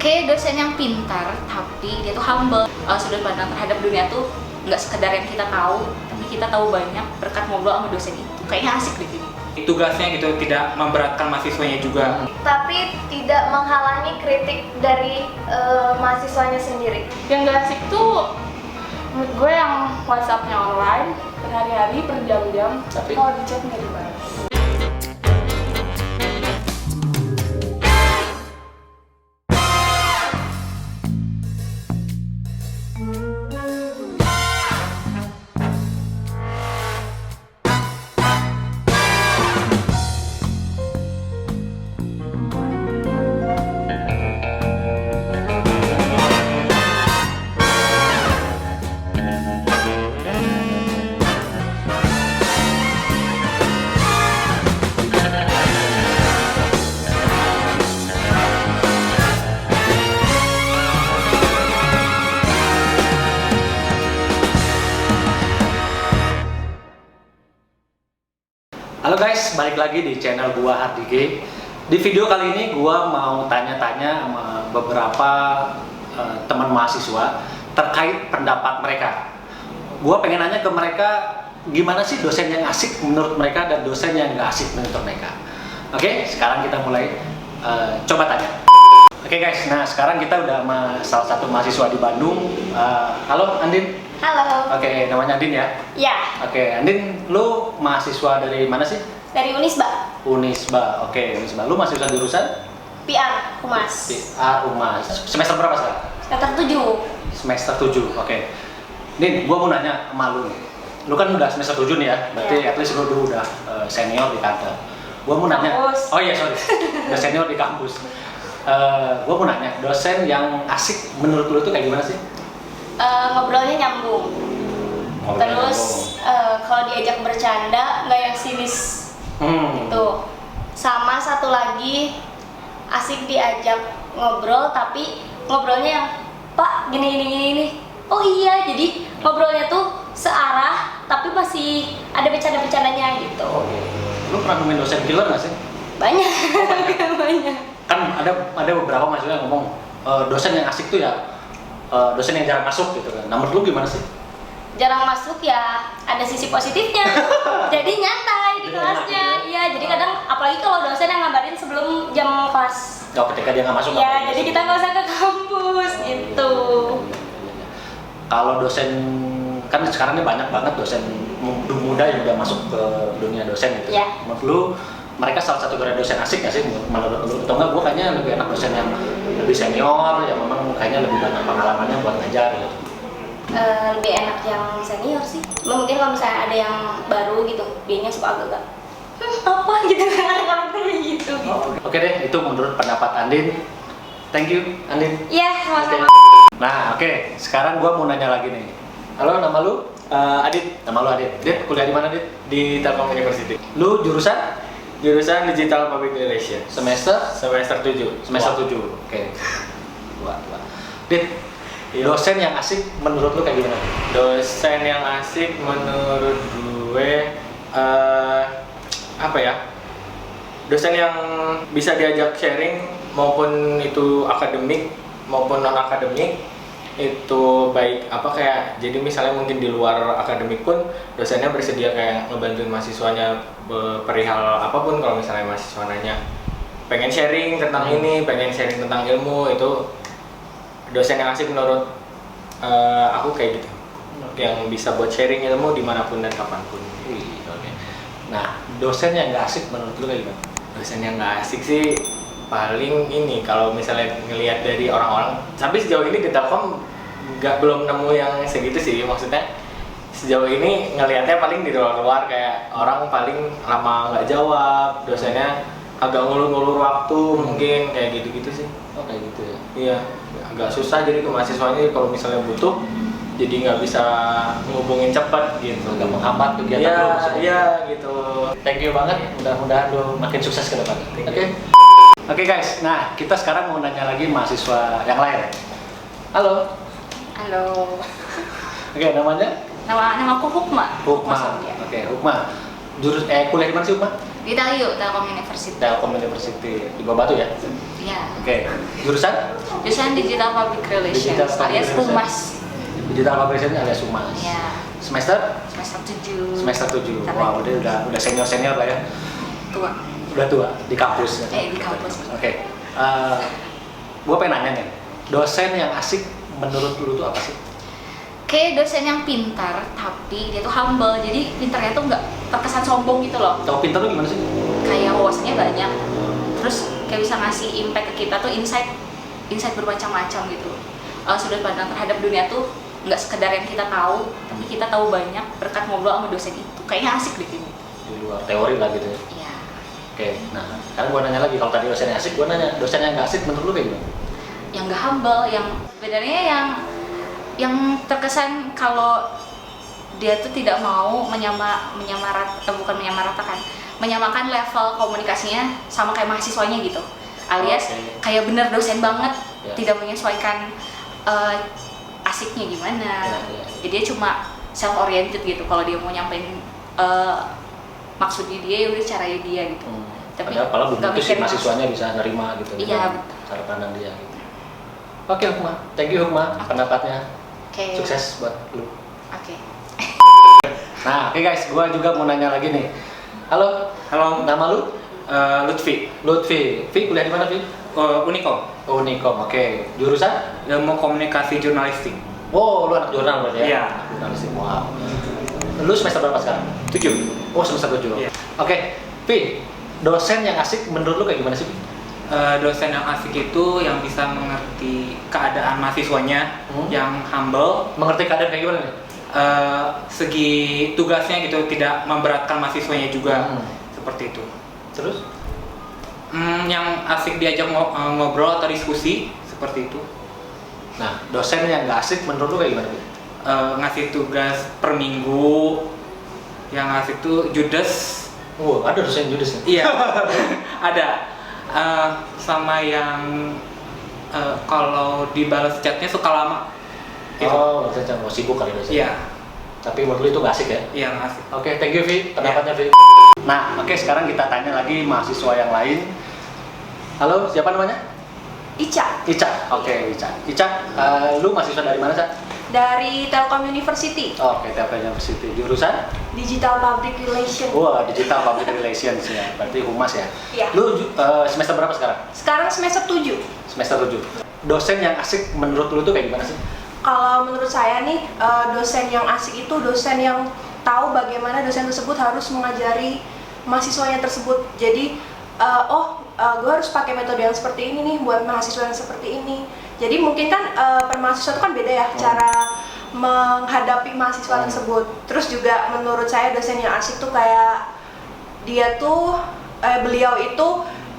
kayak dosen yang pintar tapi dia tuh humble. Sudut pandang terhadap dunia tuh nggak sekedar yang kita tahu, tapi kita tahu banyak berkat ngobrol sama dosen itu. Kayaknya asik deh gitu. Tugasnya gitu tidak memberatkan mahasiswanya juga. Tapi tidak menghalangi kritik dari mahasiswanya sendiri. Yang gak asik tuh menurut gue yang WhatsApp-nya online berhari-hari berjam-jam, Tapi kalau di chat nggak dibalas. Halo guys, balik lagi di channel gua Hardige. Di video kali ini gua mau tanya-tanya sama beberapa teman mahasiswa terkait pendapat mereka. Gua pengen nanya ke mereka gimana sih dosen yang asik menurut mereka dan dosen yang nggak asik menurut mereka. Oke, sekarang kita mulai coba tanya. Oke guys, nah sekarang kita udah sama salah satu mahasiswa di Bandung. Halo Andin. Halo. Oke, namanya Andin ya? Ya, Oke, Andin, lu mahasiswa dari mana sih? dari Unisba. Unisba, oke, Unisba. Lu mahasiswa jurusan? PR, Humas. PR Humas. Semester berapa sekarang? Semester 7. Semester 7, oke. Din, gua mau nanya sama lu nih. Lu kan udah semester 7 nih ya, berarti Iya. at least lu udah senior di kantor. Gua mau nanya, Kampus. oh iya sorry, udah senior di kampus. Gua mau nanya, dosen yang asik menurut lu tuh kayak gimana sih? Ngobrolnya nyambung. Ngobrolnya Terus kalau diajak bercanda nggak yang sinis gitu. Sama satu lagi asik diajak ngobrol tapi ngobrolnya yang Pak gini. Oh iya, jadi ngobrolnya tuh searah tapi masih ada bercanda-bercandanya gitu. Lu pernah nemuin dosen killer nggak sih? Banyak. Banyak. Kan ada beberapa mahasiswa yang ngomong dosen yang asik tuh ya dosen yang jarang masuk gitu kan. Nah, menurut lu gimana sih? Jarang masuk ya ada sisi positifnya. Jadi nyantai di Jadi kelasnya. enak, Iya, jadi kadang apalagi kalau dosen yang ngabarin sebelum jam kelas. Oh, ketika dia nggak masuk. Ya, jadi kita nggak usah ke kampus gitu. Kalau dosen kan sekarang ini banyak banget dosen muda yang udah masuk ke dunia dosen gitu. Ya. Menurut lu mereka salah satu gara dosen asik nggak sih menurut lu? Atau enggak, gue kayaknya lebih enak dosen yang lebih senior, yang memang kayaknya lebih banyak pengalamannya buat ngajar gitu. Lebih enak yang senior sih. Cuma mungkin kalau misalnya ada yang baru gitu, dianya suka agak-agak apa gitu kan karakternya gitu. Oke deh, itu menurut pendapat Andin. Thank you, Andin. Iya, sama-sama. Nah, oke. Sekarang gua mau nanya lagi nih. Halo, nama lu? Adit, Nama lu Adit. Dit, kuliah di mana, Dit? di Telkom University. Lu jurusan Jurusan Digital Public Relations. semester Semester 7. semester 7. Oke. Dua. Dit, Iya. dosen yang asik menurut lu kayak gimana? Dosen yang asik menurut gue apa ya? Dosen yang bisa diajak sharing maupun itu akademik maupun non akademik itu baik apa kayak jadi misalnya mungkin di luar akademik pun dosennya bersedia kayak ngebantuin mahasiswanya perihal apapun. Kalau misalnya mahasiswa nanya pengen sharing tentang ini, pengen sharing tentang ilmu, itu dosen yang asik menurut aku kayak gitu, yang bisa buat sharing ilmu dimanapun dan kapanpun. Wih, oke. Nah, dosen yang nggak asik menurut lu kayak gimana? Dosen yang nggak asik sih paling ini kalau misalnya ngelihat dari orang-orang, tapi sejauh ini di Telkom belum nemu yang segitu sih. Maksudnya sejauh ini ngelihatnya paling di luar-luar kayak orang paling lama nggak jawab, dosennya agak ngulur-ngulur waktu mungkin kayak gitu-gitu sih. Oh, kayak gitu ya. Iya, agak susah jadi ke mahasiswanya kalau misalnya butuh jadi nggak bisa ngubungin cepat gitu. Agak menghambat kegiatan Iya, lu maksudnya. iya gitu. Thank you banget. Mudah-mudahan lu makin sukses ke depan. Thank Oke. you. Oke guys, nah kita sekarang mau nanya lagi mahasiswa yang lain. Halo. Halo. Oke, namanya? Nama aku Hukma. Hukma. Sofia. Oke, Hukma. Kuliah di mana sih Hukma? Di Telkom University. Telkom University di Bawah Batu ya. Iya. Oke. Jurusan? Jurusan Digital Public Relations Digital Public alias Relations. Humas. Digital Public Relations alias Humas. Iya. Semester? Semester 7. Semester 7. Bentar Wah, lagi. udah senior lah ya. Tua. Udah tua di kampus. Di kampus. Oke. Gue pengen nanya nih, dosen yang asik menurut lu tuh apa sih? Kayak dosen yang pintar, tapi dia tuh humble. Jadi pintarnya tuh nggak terkesan sombong gitu loh. Tahu pintar lu gimana sih? Kayak wawasannya banyak. Terus kayak bisa ngasih impact ke kita tuh insight bermacam-macam gitu. Sudut pandang terhadap dunia tuh nggak sekedar yang kita tahu, tapi kita tahu banyak berkat ngobrol sama dosen itu. Kayaknya asik di sini. Di luar teori lah gitu ya. Iya. Oke, nah sekarang gue nanya lagi, kalau tadi dosen yang asik, gue nanya dosen yang nggak asik menurut lu kayak gimana? Yang nggak humble, yang sebenarnya yang terkesan kalau dia tuh tidak mau menyamakan level komunikasinya sama kayak mahasiswanya gitu, alias kayak bener dosen banget, Ya. tidak menyesuaikan asiknya gimana. Ya. Jadi dia cuma self oriented gitu, kalau dia mau nyampein maksudnya dia, udah caranya dia gitu. Tapi Padahal belum nggak tentu sih mikirin mahasiswanya bisa nerima gitu. Iya, dengan betul. cara pandang dia gitu. Oke Hukma, thank you Hukma pendapatnya. Oke. Sukses buat lu. Oke. Nah, oke guys, gua juga mau nanya lagi nih. Halo, Halo, nama lu? Lutfi, Lutfi. Kuliah di mana, Vi? Unikom, Unikom, oke. Jurusan? ilmu komunikasi jurnalistik. Oh, lu anak jurnal berarti ya? Iya. Anak jurnalistik, wow. Lu semester berapa sekarang? 7. Oh, semester 7. Iya. Oke, Vi, dosen yang asik menurut lu kayak gimana sih, Vi? Dosen yang asik itu yang bisa mengerti keadaan mahasiswanya, yang humble, Mengerti keadaan kayak gimana nih? segi tugasnya gitu, tidak memberatkan mahasiswanya juga, Hmm. seperti itu. Terus? Yang asik diajak ngobrol atau diskusi, seperti itu. Nah, dosen yang nggak asik menurut lu kayak gimana, Vi? Ngasih tugas per minggu, yang asik tuh judes. Oh, ada dosen judes ya? Iya, ada. Sama yang kalau dibalas chatnya suka lama. Gitu. Oh, dosen mau sibuk kali dosen. Iya, Tapi menurut lu itu nggak asik ya? iya nggak asik. Oke, thank you Vi, pendapatnya Vi. Nah, oke sekarang kita tanya lagi mahasiswa yang lain. Halo, siapa namanya? Ica Ica. Oke, Ica. Ica, lu mahasiswa dari mana, Ca? dari Telkom University, Oke, Telkom University. Jurusan? Digital Public Relation. Wah, Digital Public Relations ya. Berarti humas ya. Iya. Lu semester berapa sekarang? Sekarang semester 7. Semester 7. Dosen yang asik menurut lu tuh kayak gimana sih? Kalau menurut saya nih, dosen yang asik itu dosen yang tahu bagaimana dosen tersebut harus mengajari mahasiswanya tersebut. Jadi, gue harus pakai metode yang seperti ini nih buat mahasiswa yang seperti ini. Jadi mungkin kan per mahasiswa itu kan beda ya cara menghadapi mahasiswa tersebut. Terus juga menurut saya dosen yang asik tuh kayak dia tuh beliau itu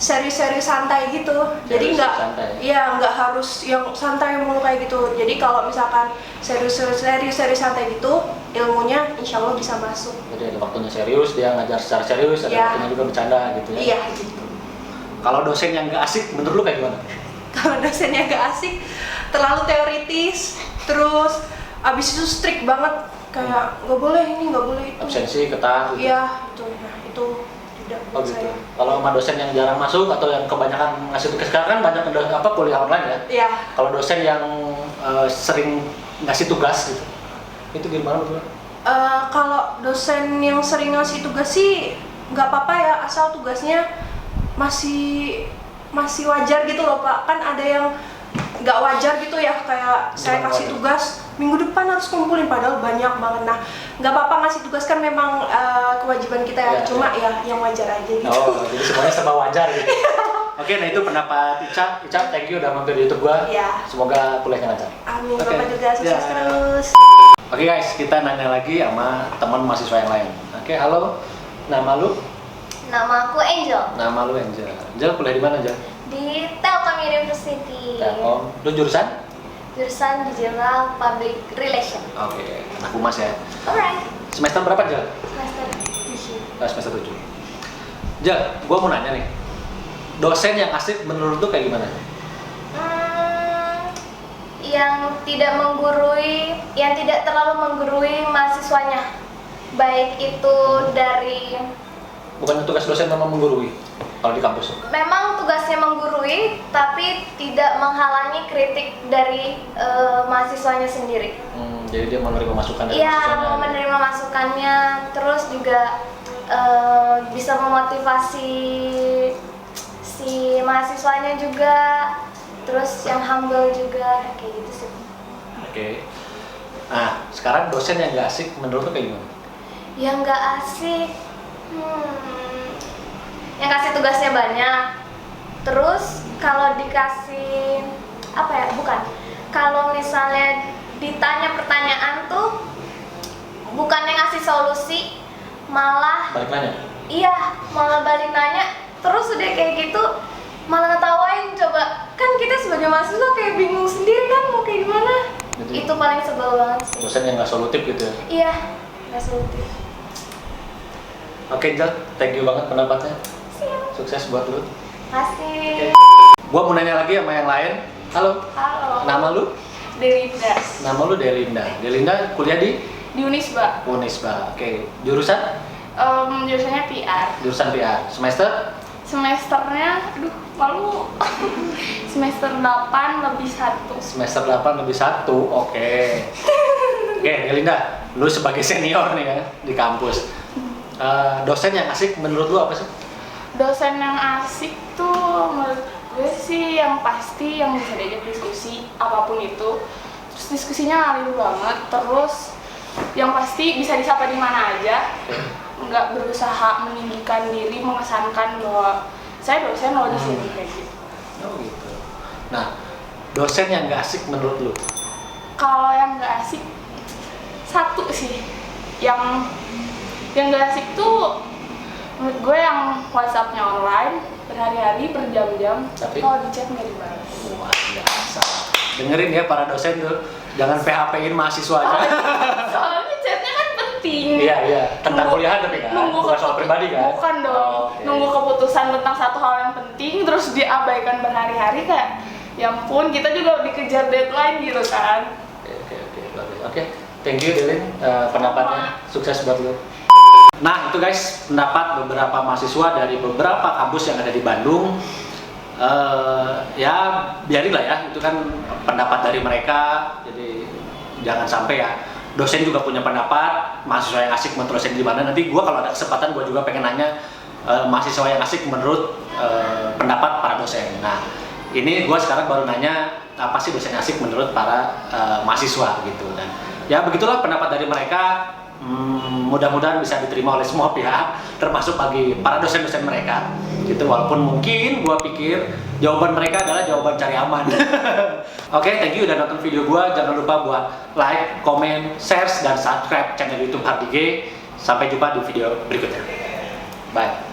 serius-serius santai gitu. Jadi Serius nggak, santai. iya nggak harus yang santai mulu kayak gitu. Jadi kalau misalkan serius santai gitu, ilmunya insya Allah bisa masuk. Jadi ada waktunya serius, dia ngajar secara serius, ada Iya. waktunya juga bercanda gitu ya. Iya gitu. Kalau dosen yang nggak asik menurut lu kayak gimana? Kalau dosennya nggak asik, terlalu teoritis, terus abis itu strict banget, kayak nggak boleh ini, nggak boleh itu. Absensi, ketat gitu. Iya, itu. Nah, itu tidak Oh buat gitu. saya. Kalau sama dosen yang jarang masuk atau yang kebanyakan ngasih tugas, sekarang kan banyak kuliah online ya. Iya. Kalau dosen yang sering ngasih tugas gitu, itu gimana menurut lu? Kalau dosen yang sering ngasih tugas sih nggak apa-apa ya, asal tugasnya masih wajar gitu loh Pak. Kan ada yang nggak wajar gitu ya, kayak saya Gimana kasih wajar? tugas minggu depan harus kumpulin padahal banyak banget. Nah, nggak apa-apa ngasih tugas kan memang kewajiban kita ya, Iya, cuma ya yang wajar aja gitu. Oh, jadi semuanya serba wajar gitu. Oke, nah itu pendapat Ica. Ica, thank you udah mampir di YouTube gua. Iya. Semoga kuliahnya lancar. Amin, Oke. Bapak juga sukses Ya. terus. Oke guys, kita nanya lagi sama teman mahasiswa yang lain. Oke, halo. Nama lu? Nama aku Angel Nama lu Angel. Angel kuliah di mana, Angel? di Telkom University. Telkom. Lu jurusan? Jurusan Digital Public Relation. Oke, anak humas ya. Alright. Semester berapa, Angel? Semester 7. Semester 7. Angel, gua mau nanya nih. Dosen yang asik menurut lu kayak gimana? Yang tidak menggurui, yang tidak terlalu menggurui mahasiswanya. Baik itu dari Bukan tugas dosen memang menggurui. kalau di kampus? Memang tugasnya menggurui, tapi tidak menghalangi kritik dari mahasiswanya sendiri. Jadi dia menerima masukan dari Iya, mahasiswanya. mau menerima masukannya, terus juga bisa memotivasi si mahasiswanya juga, terus yang humble juga, kayak gitu sih. Oke. Nah, sekarang dosen yang nggak asik menurut lo kayak gimana? Yang nggak asik, yang kasih tugasnya banyak, terus kalau dikasih apa ya, kalau misalnya ditanya pertanyaan tuh bukannya ngasih solusi, malah Balik nanya? iya, malah balik nanya, terus udah kayak gitu malah ngetawain. Coba, kan kita sebagai mahasiswa kayak bingung sendiri kan mau kayak gimana. Jadi- Itu paling sebel banget sih. Dosen yang nggak solutif gitu ya? Iya, nggak solutif. Oke, Jel, thank you banget pendapatnya. Siap. Sukses buat lu. Masih. Gua mau nanya lagi sama yang lain. Halo, Halo. nama lu? Delinda Nama lu Delinda. Delinda kuliah di di Unisba. Unisba. Oke, jurusan? Jurusannya PR. Jurusan PR. Semester? Semesternya, aduh malu. Semester 8 lebih 1. Semester 8 lebih 1. Oke. Oke, Delinda, lu sebagai senior nih ya di kampus. Dosen yang asik menurut lu apa sih? Dosen yang asik tuh menurut gue sih yang pasti yang bisa diajak diskusi apapun itu. Terus diskusinya ngalir banget. Terus yang pasti bisa disapa di mana aja. Nggak berusaha meninggikan diri, mengesankan bahwa saya dosen loh di sini kayak gitu. Oh gitu. Nah, dosen yang gak asik menurut lu? Kalau yang nggak asik satu sih, yang nggak asik tuh menurut gue yang WhatsApp-nya online berhari-hari berjam-jam, Tapi? kalau di chat nggak dibalas. Wah, biasa. Dengerin ya para dosen tuh, jangan PHP-in mahasiswanya. Soalnya chatnya kan penting. Iya, iya. Tentang kuliahan tapi kan, bukan soal pribadi kan? Bukan dong. Oh, oke. Nunggu keputusan tentang satu hal yang penting terus diabaikan berhari-hari, kayak ya ampun, kita juga dikejar deadline gitu kan. Oke, bagus. Oke, thank you Delin, pendapatnya. Sukses buat lu. Nah, itu guys, pendapat beberapa mahasiswa dari beberapa kampus yang ada di Bandung. Ya, biarin lah ya, itu kan pendapat dari mereka. Jadi jangan sampai ya, dosen juga punya pendapat, mahasiswa yang asik menurut dosen di mana. Nanti gua kalau ada kesempatan gua juga pengen nanya mahasiswa yang asik menurut pendapat para dosen. Nah, ini gua sekarang baru nanya apa sih dosen yang asik menurut para mahasiswa gitu. Dan ya begitulah pendapat dari mereka. Mudah-mudahan bisa diterima oleh semua pihak, termasuk bagi para dosen-dosen mereka. Gitu, walaupun mungkin gua pikir jawaban mereka adalah jawaban cari aman. Oke, thank you udah nonton video gua. Jangan lupa buat like, comment, share, dan subscribe channel YouTube Hardige. Sampai jumpa di video berikutnya. Bye.